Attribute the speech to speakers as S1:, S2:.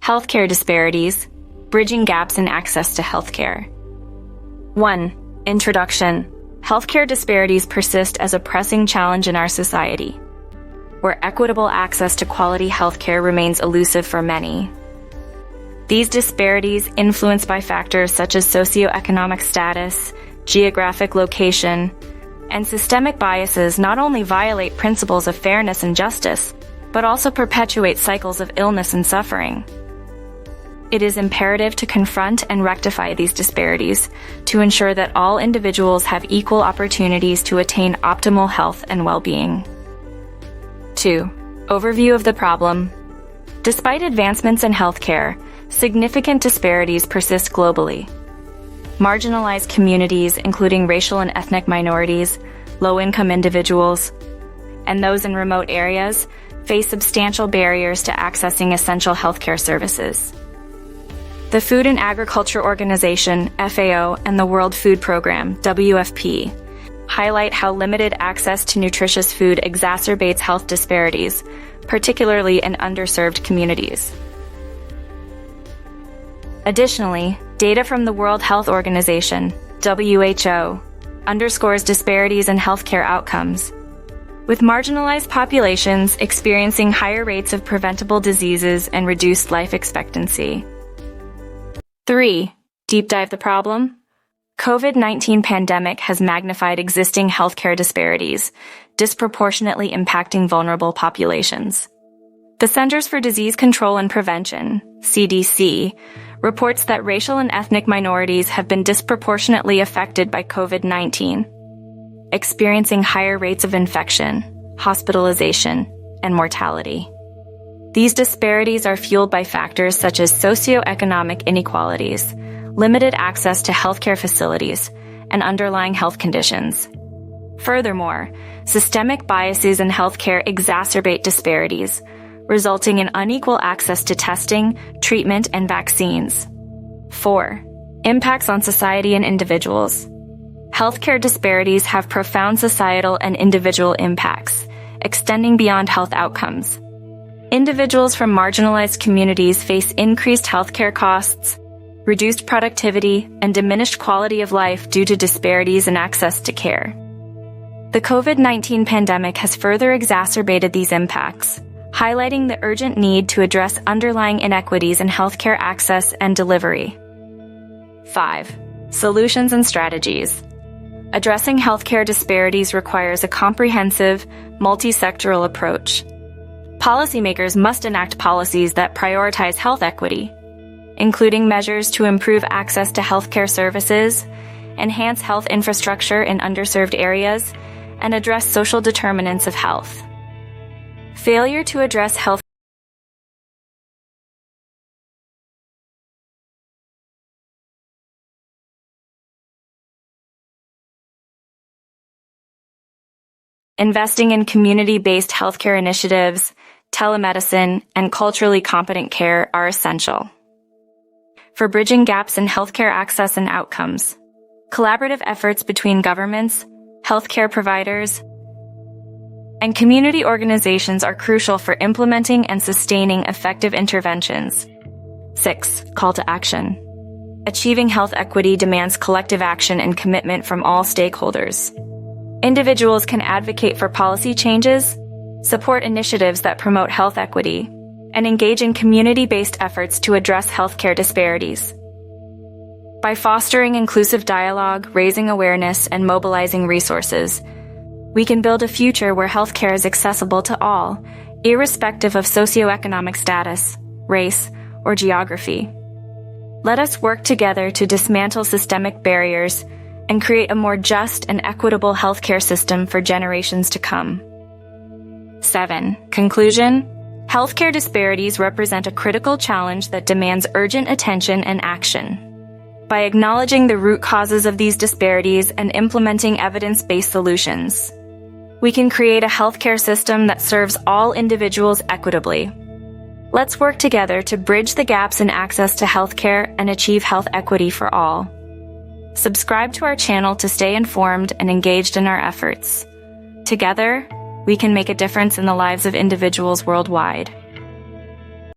S1: Healthcare disparities, bridging gaps in access to healthcare. 1. Introduction. Healthcare disparities persist as a pressing challenge in our society, where equitable access to quality healthcare remains elusive for many. These disparities, influenced by factors such as socioeconomic status, geographic location, and systemic biases, not only violate principles of fairness and justice, but also perpetuate cycles of illness and suffering. It is imperative to confront and rectify these disparities to ensure that all individuals have equal opportunities to attain optimal health and well-being. 2. Overview of the problem. Despite advancements in healthcare, significant disparities persist globally. Marginalized communities, including racial and ethnic minorities, low-income individuals, and those in remote areas, face substantial barriers to accessing essential healthcare services. The Food and Agriculture Organization, FAO, and the World Food Program, WFP, highlight how limited access to nutritious food exacerbates health disparities, particularly in underserved communities. Additionally, data from the World Health Organization, WHO, underscores disparities in healthcare outcomes, with marginalized populations experiencing higher rates of preventable diseases and reduced life expectancy. 3. Deep dive the problem. COVID-19 pandemic has magnified existing healthcare disparities, disproportionately impacting vulnerable populations. The Centers for Disease Control and Prevention, CDC, reports that racial and ethnic minorities have been disproportionately affected by COVID-19, experiencing higher rates of infection, hospitalization, and mortality. These disparities are fueled by factors such as socioeconomic inequalities, limited access to healthcare facilities, and underlying health conditions. Furthermore, systemic biases in healthcare exacerbate disparities, resulting in unequal access to testing, treatment, and vaccines. 4. Impacts on society and individuals. Healthcare disparities have profound societal and individual impacts, extending beyond health outcomes. Individuals from marginalized communities face increased healthcare costs, reduced productivity, and diminished quality of life due to disparities in access to care. The COVID-19 pandemic has further exacerbated these impacts, highlighting the urgent need to address underlying inequities in healthcare access and delivery. 5. Solutions and strategies. Addressing healthcare disparities requires a comprehensive, multi-sectoral approach. Policymakers must enact policies that prioritize health equity, including measures to improve access to healthcare services, enhance health infrastructure in underserved areas, and address social determinants of health. Failure to address health Investing in community-based healthcare initiatives, telemedicine, and culturally competent care are essential. For bridging gaps in healthcare access and outcomes, collaborative efforts between governments, healthcare providers, and community organizations are crucial for implementing and sustaining effective interventions. 6. Call to action. Achieving health equity demands collective action and commitment from all stakeholders. Individuals can advocate for policy changes, support initiatives that promote health equity, and engage in community-based efforts to address healthcare disparities. By fostering inclusive dialogue, raising awareness, and mobilizing resources, we can build a future where healthcare is accessible to all, irrespective of socioeconomic status, race, or geography. Let us work together to dismantle systemic barriers and create a more just and equitable healthcare system for generations to come. 7. Conclusion. Healthcare disparities represent a critical challenge that demands urgent attention and action. By acknowledging the root causes of these disparities and implementing evidence-based solutions, we can create a healthcare system that serves all individuals equitably. Let's work together to bridge the gaps in access to healthcare and achieve health equity for all. Subscribe to our channel to stay informed and engaged in our efforts. Together, we can make a difference in the lives of individuals worldwide.